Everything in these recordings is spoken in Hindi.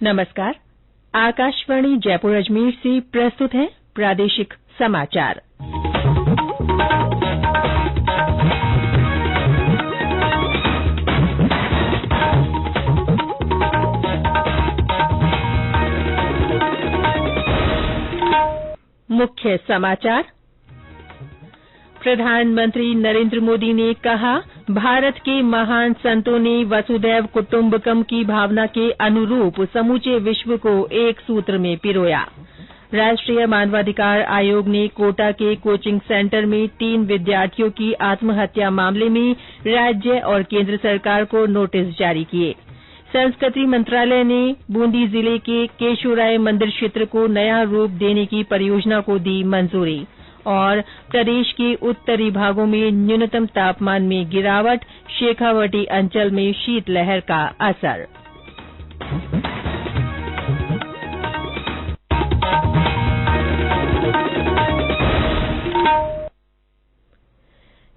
नमस्कार। आकाशवाणी जयपुर अजमेर से प्रस्तुत है प्रादेशिक समाचार। मुख्य समाचार। प्रधानमंत्री नरेंद्र मोदी ने कहा, भारत के महान संतों ने वसुधैव कुटुंबकम की भावना के अनुरूप समूचे विश्व को एक सूत्र में पिरोया। राष्ट्रीय मानवाधिकार आयोग ने कोटा के कोचिंग सेंटर में 3 विद्यार्थियों की आत्महत्या मामले में राज्य और केंद्र सरकार को नोटिस जारी किए। संस्कृति मंत्रालय ने बूंदी जिले के केशोराय मंदिर क्षेत्र को नया रूप देने की परियोजना को दी मंजूरी। और प्रदेश के उत्तरी भागों में न्यूनतम तापमान में गिरावट, शेखावटी अंचल में शीतलहर का असर।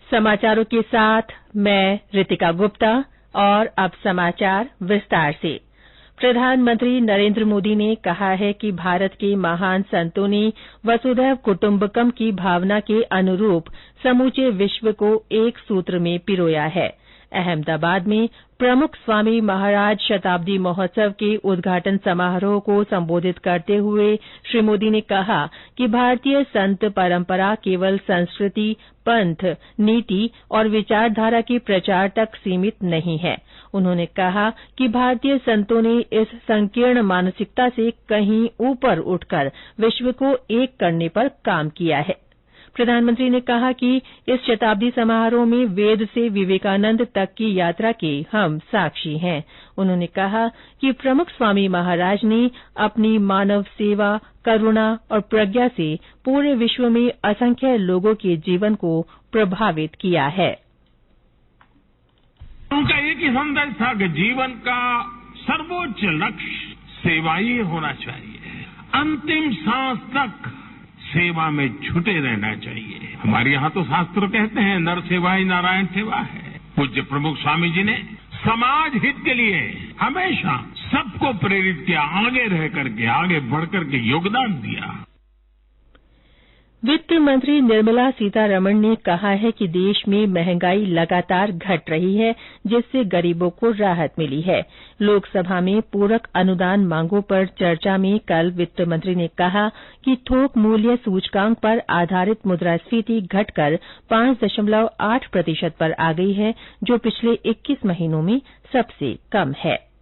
समाचारों के साथ मैं रितिका गुप्ता। और अब समाचार विस्तार से। प्रधानमंत्री नरेंद्र मोदी ने कहा है कि भारत के महान संतों ने वसुधैव कुटुंबकम की भावना के अनुरूप समूचे विश्व को एक सूत्र में पिरोया है। अहमदाबाद में प्रमुख स्वामी महाराज शताब्दी महोत्सव के उद्घाटन समारोह को संबोधित करते हुए श्री मोदी ने कहा कि भारतीय संत परंपरा केवल संस्कृति, पंथ, नीति और विचारधारा के प्रचार तक सीमित नहीं है। उन्होंने कहा कि भारतीय संतों ने इस संकीर्ण मानसिकता से कहीं ऊपर उठकर विश्व को एक करने पर काम किया है। प्रधानमंत्री ने कहा कि इस शताब्दी समारोह में वेद से विवेकानंद तक की यात्रा के हम साक्षी हैं। उन्होंने कहा कि प्रमुख स्वामी महाराज ने अपनी मानव सेवा, करुणा और प्रज्ञा से पूरे विश्व में असंख्य लोगों के जीवन को प्रभावित किया है। उनका एक ही संदेश था कि जीवन का सर्वोच्च लक्ष्य सेवा ही होना चाहिए। अंतिम सांस तक सेवा में जुटे रहना चाहिए। हमारे यहाँ तो शास्त्र कहते हैं, नर सेवा ही नारायण सेवा है। पूज्य प्रमुख स्वामी जी ने समाज हित के लिए हमेशा सबको प्रेरित किया, आगे रह करके, आगे बढ़ करके योगदान दिया। वित्त मंत्री निर्मला सीतारमण ने कहा है कि देश में महंगाई लगातार घट रही है, जिससे गरीबों को राहत मिली है। लोकसभा में पूरक अनुदान मांगों पर चर्चा में कल वित्त मंत्री ने कहा कि थोक मूल्य सूचकांक पर आधारित मुद्रास्फीति घटकर 5.8% पर आ गई है, जो पिछले 21 महीनों में सबसे कम है।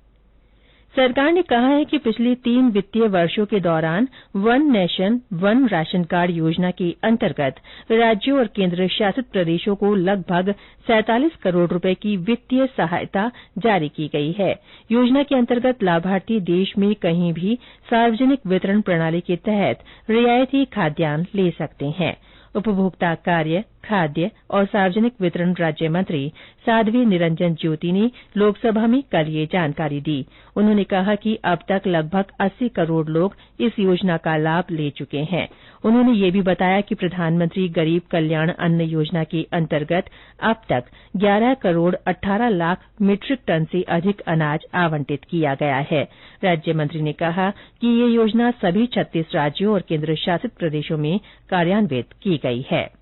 सरकार ने कहा है कि पिछले 3 वित्तीय वर्षों के दौरान one nation one ration card योजना के अंतर्गत राज्यों और केंद्र शासित प्रदेशों को लगभग 47 करोड़ रुपए की वित्तीय सहायता जारी की गई है। योजना के अंतर्गत लाभार्थी देश में कहीं भी सार्वजनिक वितरण प्रणाली के तहत रियायती खाद्यान्न ले सकते हैं। उपभोक्ता कार्य, खाद्य और सार्वजनिक वितरण राज्य मंत्री साध्वी निरंजन ज्योति ने लोकसभा में कल ये जानकारी दी। उन्होंने कहा कि अब तक लगभग 80 करोड़ लोग इस योजना का लाभ ले चुके हैं। उन्होंने ये भी बताया कि प्रधानमंत्री गरीब कल्याण अन्न योजना के अंतर्गत अब तक 11 करोड़ 18 लाख मीट्रिक टन से अधिक अनाज आवंटित किया गया है। राज्य मंत्री ने कहा कि ये योजना सभी 36 राज्यों और केंद्र शासित प्रदेशों में कार्यान्वित की गई है।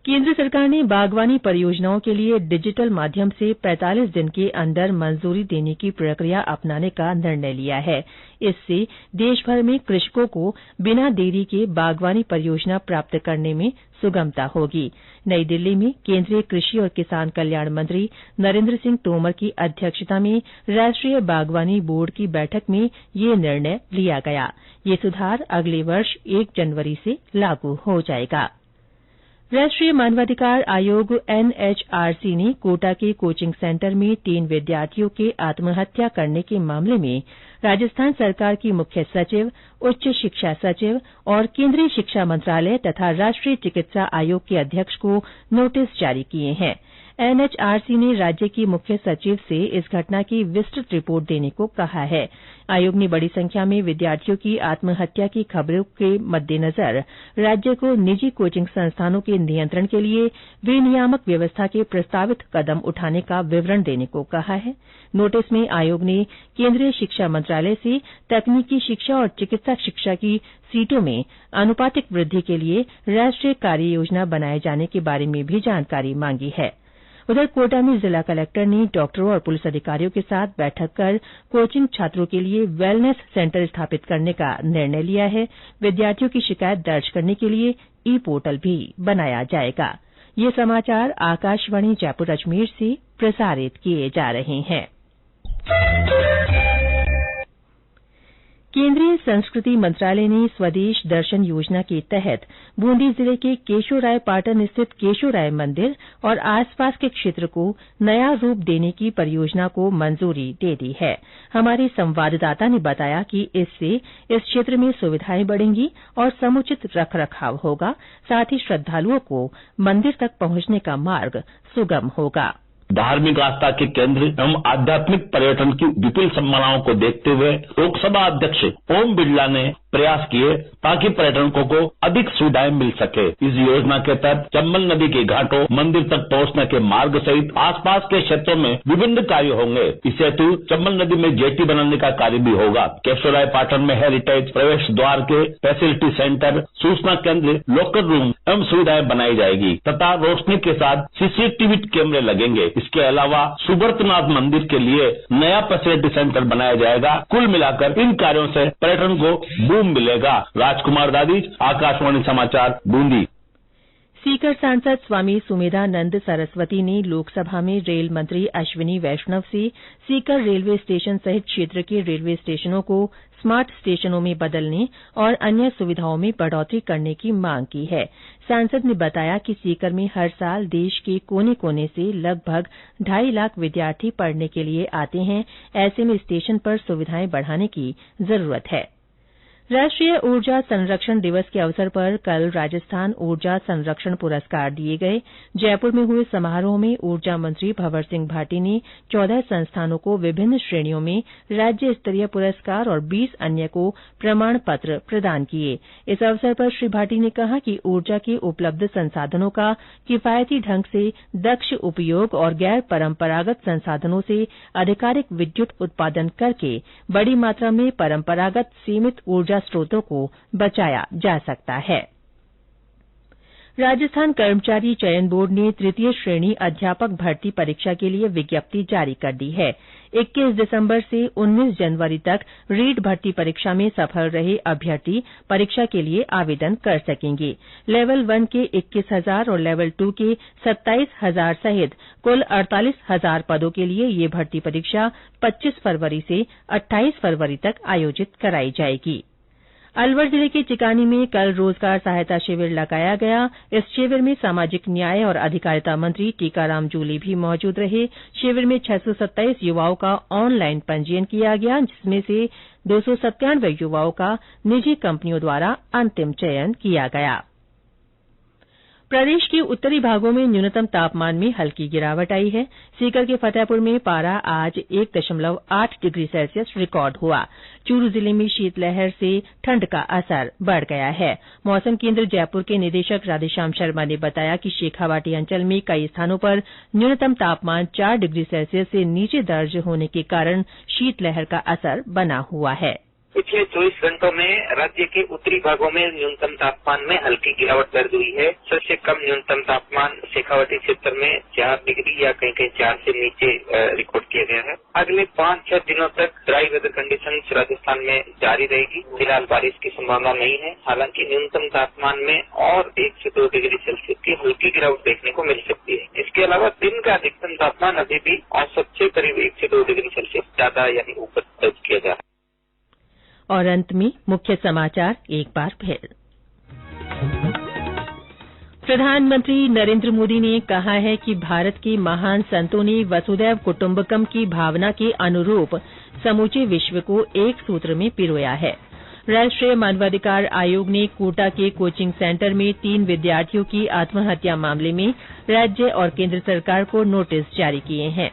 केंद्र सरकार ने बागवानी परियोजनाओं के लिए डिजिटल माध्यम से 45 दिन के अंदर मंजूरी देने की प्रक्रिया अपनाने का निर्णय लिया है। इससे देशभर में कृषकों को बिना देरी के बागवानी परियोजना प्राप्त करने में सुगमता होगी। नई दिल्ली में केंद्रीय कृषि और किसान कल्याण मंत्री नरेंद्र सिंह तोमर की अध्यक्षता में राष्ट्रीय बागवानी बोर्ड की बैठक में ये निर्णय लिया गया। ये सुधार अगले वर्ष 1 जनवरी से लागू हो जाएगा। राष्ट्रीय मानवाधिकार आयोग एनएचआरसी ने कोटा के कोचिंग सेंटर में 3 विद्यार्थियों के आत्महत्या करने के मामले में राजस्थान सरकार की मुख्य सचिव, उच्च शिक्षा सचिव और केंद्रीय शिक्षा मंत्रालय तथा राष्ट्रीय चिकित्सा आयोग के अध्यक्ष को नोटिस जारी किए हैं। एनएचआरसी ने राज्य की मुख्य सचिव से इस घटना की विस्तृत रिपोर्ट देने को कहा है। आयोग ने बड़ी संख्या में विद्यार्थियों की आत्महत्या की खबरों के मद्देनजर राज्य को निजी कोचिंग संस्थानों के नियंत्रण के लिए विनियामक व्यवस्था के प्रस्तावित कदम उठाने का विवरण देने को कहा है। नोटिस में आयोग ने केंद्रीय शिक्षा मंत्रालय से तकनीकी शिक्षा और चिकित्सा शिक्षा की सीटों में आनुपातिक वृद्धि के लिए राष्ट्रीय कार्य योजना बनाए जाने के बारे में भी जानकारी मांगी है। उधर कोटा में जिला कलेक्टर ने डॉक्टरों और पुलिस अधिकारियों के साथ बैठक कर कोचिंग छात्रों के लिए वेलनेस सेंटर स्थापित करने का निर्णय लिया है। विद्यार्थियों की शिकायत दर्ज करने के लिए ई पोर्टल भी बनाया जाएगा। ये समाचार आकाशवाणी जयपुर अजमेर से प्रसारित किए जा रहे हैं। केंद्रीय संस्कृति मंत्रालय ने स्वदेश दर्शन योजना के तहत बूंदी जिले के केशोरायपाटन स्थित केशोराय मंदिर और आसपास के क्षेत्र को नया रूप देने की परियोजना को मंजूरी दे दी है। हमारे संवाददाता ने बताया कि इससे इस क्षेत्र में सुविधाएं बढ़ेंगी और समुचित रखरखाव होगा, साथ ही श्रद्धालुओं को मंदिर तक पहुंचने का मार्ग सुगम होगा। धार्मिक आस्था के केंद्र एवं आध्यात्मिक पर्यटन की विपुल संभावनाओं को देखते हुए लोकसभा अध्यक्ष ओम बिरला ने प्रयास किए ताकि पर्यटकों को अधिक सुविधाएं मिल सके। इस योजना के तहत चंबल नदी के घाटों, मंदिर तक पहुंचने के मार्ग सहित आसपास के क्षेत्रों में विभिन्न कार्य होंगे। इस हेतु चंबल नदी में जेटी बनाने का कार्य भी होगा। केशोरायपाटन में हेरिटेज प्रवेश द्वार के फैसिलिटी सेंटर, सूचना केंद्र, लॉकर रूम एवं सुविधाएं बनाई जाएगी तथा रोशनी के साथ सीसीटीवी कैमरे लगेंगे। इसके अलावा सुब्रतनाथ मंदिर के लिए नया फैसिलिटी सेंटर बनाया जाएगा। कुल मिलाकर इन कार्यों से पर्यटन को बूम मिलेगा। राजकुमार दादीज, आकाशवाणी समाचार, बूंदी। सीकर सांसद स्वामी सुमेधानंद सरस्वती ने लोकसभा में रेल मंत्री अश्विनी वैष्णव से सीकर रेलवे स्टेशन सहित क्षेत्र के रेलवे स्टेशनों को स्मार्ट स्टेशनों में बदलने और अन्य सुविधाओं में बढ़ोतरी करने की मांग की है। सांसद ने बताया कि सीकर में हर साल देश के कोने कोने से लगभग 2.5 लाख विद्यार्थी पढ़ने के लिए आते हैं। ऐसे में स्टेशन पर सुविधाएं बढ़ाने की जरूरत है। राष्ट्रीय ऊर्जा संरक्षण दिवस के अवसर पर कल राजस्थान ऊर्जा संरक्षण पुरस्कार दिए गए। जयपुर में हुए समारोह में ऊर्जा मंत्री भंवर सिंह भाटी ने 14 संस्थानों को विभिन्न श्रेणियों में राज्य स्तरीय पुरस्कार और 20 अन्य को प्रमाण पत्र प्रदान किए। इस अवसर पर श्री भाटी ने कहा कि ऊर्जा के उपलब्ध संसाधनों का किफायती ढंग से दक्ष उपयोग और गैर परंपरागत संसाधनों से आधिकारिक विद्युत उत्पादन करके बड़ी मात्रा में परंपरागत सीमित ऊर्जा स्रोतों को बचाया जा सकता है। राजस्थान कर्मचारी चयन बोर्ड ने तृतीय श्रेणी अध्यापक भर्ती परीक्षा के लिए विज्ञप्ति जारी कर दी है। 21 दिसंबर से 19 जनवरी तक रीट भर्ती परीक्षा में सफल रहे अभ्यर्थी परीक्षा के लिए आवेदन कर सकेंगे। लेवल 1 के 21,000 और लेवल 2 के 27,000 सहित कुल 48,000 पदों के लिए ये भर्ती परीक्षा 25 फरवरी से 28 फरवरी तक आयोजित कराई जाएगी। अलवर जिले के चिकानी में कल रोजगार सहायता शिविर लगाया गया। इस शिविर में सामाजिक न्याय और अधिकारिता मंत्री टीकाराम जूली भी मौजूद रहे। शिविर में 627 युवाओं का ऑनलाइन पंजीयन किया गया, जिसमें से 297 युवाओं का निजी कंपनियों द्वारा अंतिम चयन किया गया। प्रदेश के उत्तरी भागों में न्यूनतम तापमान में हल्की गिरावट आई है। सीकर के फतेहपुर में पारा आज 1.8 डिग्री सेल्सियस रिकॉर्ड हुआ। चूरू जिले में शीतलहर से ठंड का असर बढ़ गया है। मौसम केंद्र जयपुर के निदेशक राधेश्याम शर्मा ने बताया कि शेखावाटी अंचल में कई स्थानों पर न्यूनतम तापमान 4 डिग्री सेल्सियस से नीचे दर्ज होने के कारण शीतलहर का असर बना हुआ है। पिछले 24 घंटों में राज्य के उत्तरी भागों में न्यूनतम तापमान में हल्की गिरावट दर्ज हुई है। सबसे कम न्यूनतम तापमान शेखावाटी क्षेत्र में 4 डिग्री या कहीं कहीं 4 से नीचे रिकॉर्ड किया गया है। अगले 5-6 दिनों तक ड्राई वेदर कंडीशन राजस्थान में जारी रहेगी। फिलहाल बारिश की संभावना नहीं है। हालांकि न्यूनतम तापमान में और 1 से 2 डिग्री सेल्सियस की हल्की गिरावट देखने को मिल सकती है। इसके अलावा दिन का अधिकतम तापमान अभी भी औसत से करीब 1 से 2 डिग्री सेल्सियस ज्यादा यानी ऊपर दर्ज किया जा रहा है। और अंत में मुख्य समाचार एक बार फिर। प्रधानमंत्री नरेंद्र मोदी ने कहा है कि भारत के महान संतों ने वसुधैव कुटुंबकम की भावना के अनुरूप समूचे विश्व को एक सूत्र में पिरोया है। राष्ट्रीय मानवाधिकार आयोग ने कोटा के कोचिंग सेंटर में 3 विद्यार्थियों की आत्महत्या मामले में राज्य और केंद्र सरकार को नोटिस जारी किए हैं।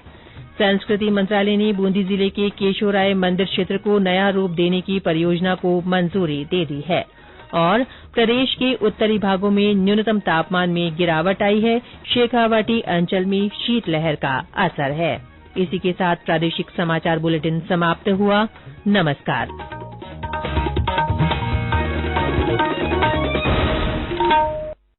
संस्कृति मंत्रालय ने बूंदी जिले के केशोराय मंदिर क्षेत्र को नया रूप देने की परियोजना को मंजूरी दे दी है। और प्रदेश के उत्तरी भागों में न्यूनतम तापमान में गिरावट आई है। शेखावाटी अंचल में शीतलहर का असर है। इसी के साथ प्रादेशिक समाचार बुलेटिन समाप्त हुआ। नमस्कार।